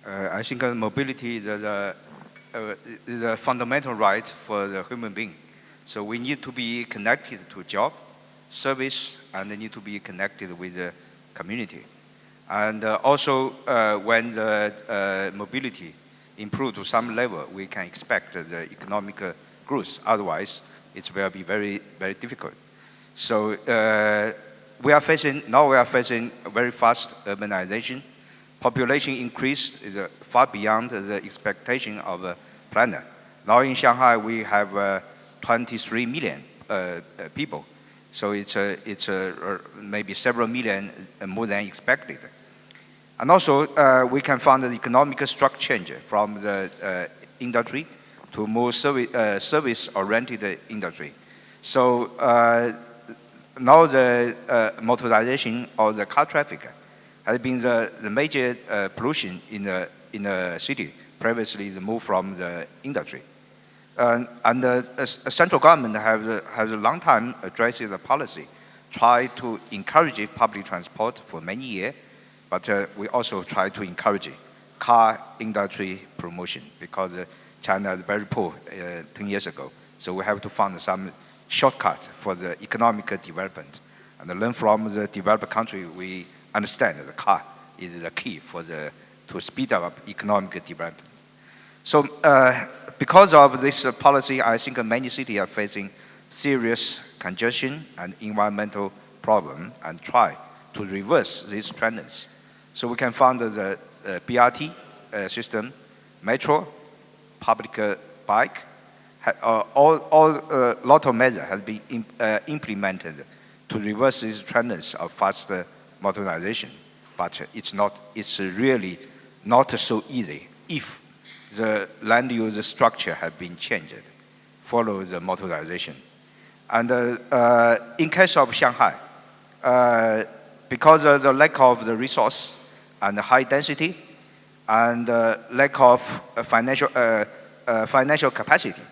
I think mobility is a fundamental right for the human being. So we need to be connected to job, service, and they need to be connected with the community. And also, when the mobility improve to some level, we can expect the economic growth. Otherwise, it will be very, very difficult. So now we are facing a very fast urbanization. Population increase is far beyond the expectation of a planner. Now in Shanghai, we have 23 million people. So it's maybe several million more than expected. And also, we can find the economic structure change from the industry to more service-oriented industry. So now the motorization of the car traffic has been the major pollution in the city. Previously, the move from the industry. And the central government has a long time addressed the policy, try to encourage public transport for many years, but we also try to encourage car industry promotion because China is very poor 10 years ago. So we have to find some shortcut for the economic development. And learn from the developed country, we understand that the car is the key to speed up economic development. So because of this policy, I think many cities are facing serious congestion and environmental problem and try to reverse these trends. So we can find the BRT system, metro, public bike, lot of measures has been implemented to reverse these trends of faster motorization. But it's really not so easy if the land use structure has been changed, follow the motorization. And in case of Shanghai, because of the lack of the resource and the high density and lack of financial capacity,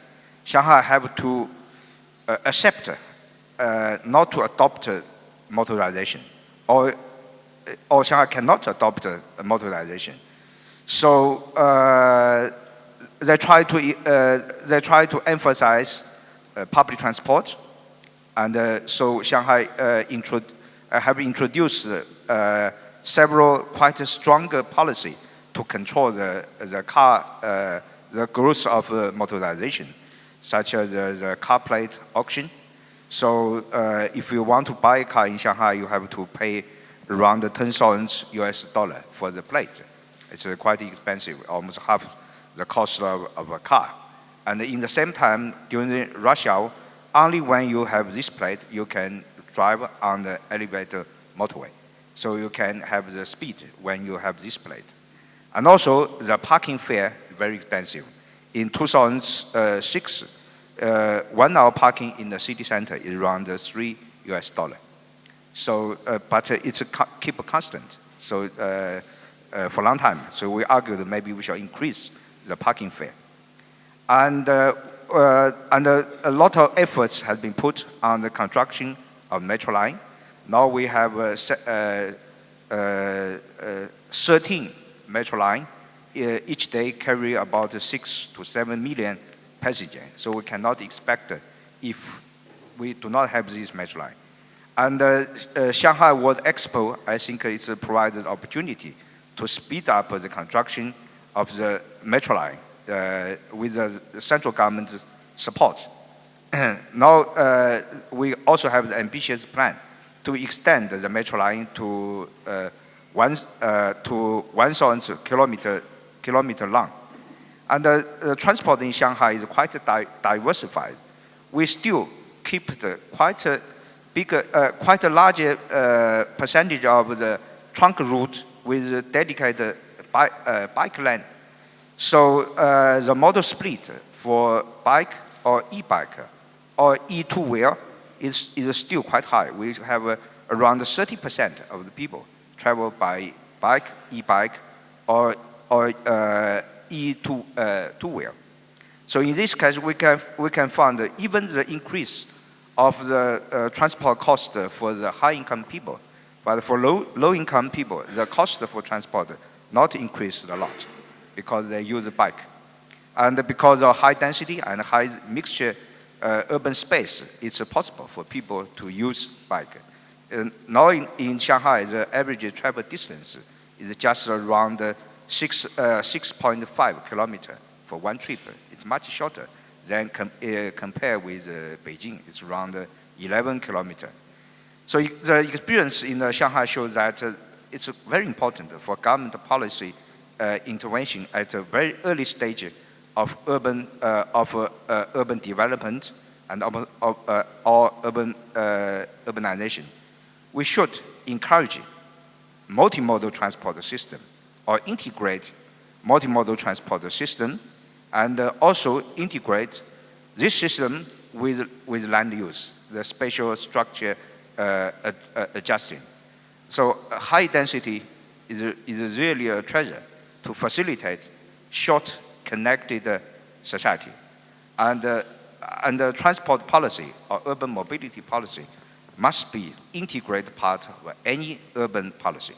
Shanghai have to accept not to adopt motorization, or Shanghai cannot adopt motorization. So they try to emphasize public transport, and so Shanghai have introduced several quite stronger policy to control the growth of motorization, such as the car plate auction. So if you want to buy a car in Shanghai, you have to pay around $10,000 for the plate. It's quite expensive, almost half the cost of a car. And in the same time, during the rush hour, only when you have this plate, you can drive on the elevated motorway. So you can have the speed when you have this plate. And also, the parking fare is very expensive. In 2006, 1 hour parking in the city center is around $3. So, but it's keep constant. So for a long time. So we argued that maybe we shall increase the parking fare. And a lot of efforts has been put on the construction of metro line. Now we have 13 metro line. Each day carry about 6 to 7 million passengers. So we cannot expect if we do not have this metro line. And Shanghai World Expo, I think it provides an opportunity to speed up the construction of the metro line with the central government's support. Now we also have the ambitious plan to extend the metro line to 1,000 kilometer long. And the transport in Shanghai is quite diversified. We still keep quite a large percentage of the trunk route with dedicated bike lane. So the model split for bike or e-bike or e-two-wheel is still quite high. We have around 30% of the people travel by bike, e-bike, or e-two-wheel. So in this case, we can find that even the increase of the transport cost for the high-income people, but for low-income people, the cost for transport not increased a lot. because they use a bike. And because of high density and high mixture urban space, it's possible for people to use bike. Now in Shanghai, the average travel distance is just around 6.5 kilometers for one trip. It's much shorter than compared with Beijing. It's around 11 kilometers. So the experience in Shanghai shows that it's very important for government policy intervention at a very early stage of urban development and of urban urbanization. We should encourage multimodal transport system or integrate multimodal transport system and also integrate this system with land use, the spatial structure adjusting. So high density is really a treasure to facilitate short connected society. And the transport policy or urban mobility policy must be integrated part of any urban policy.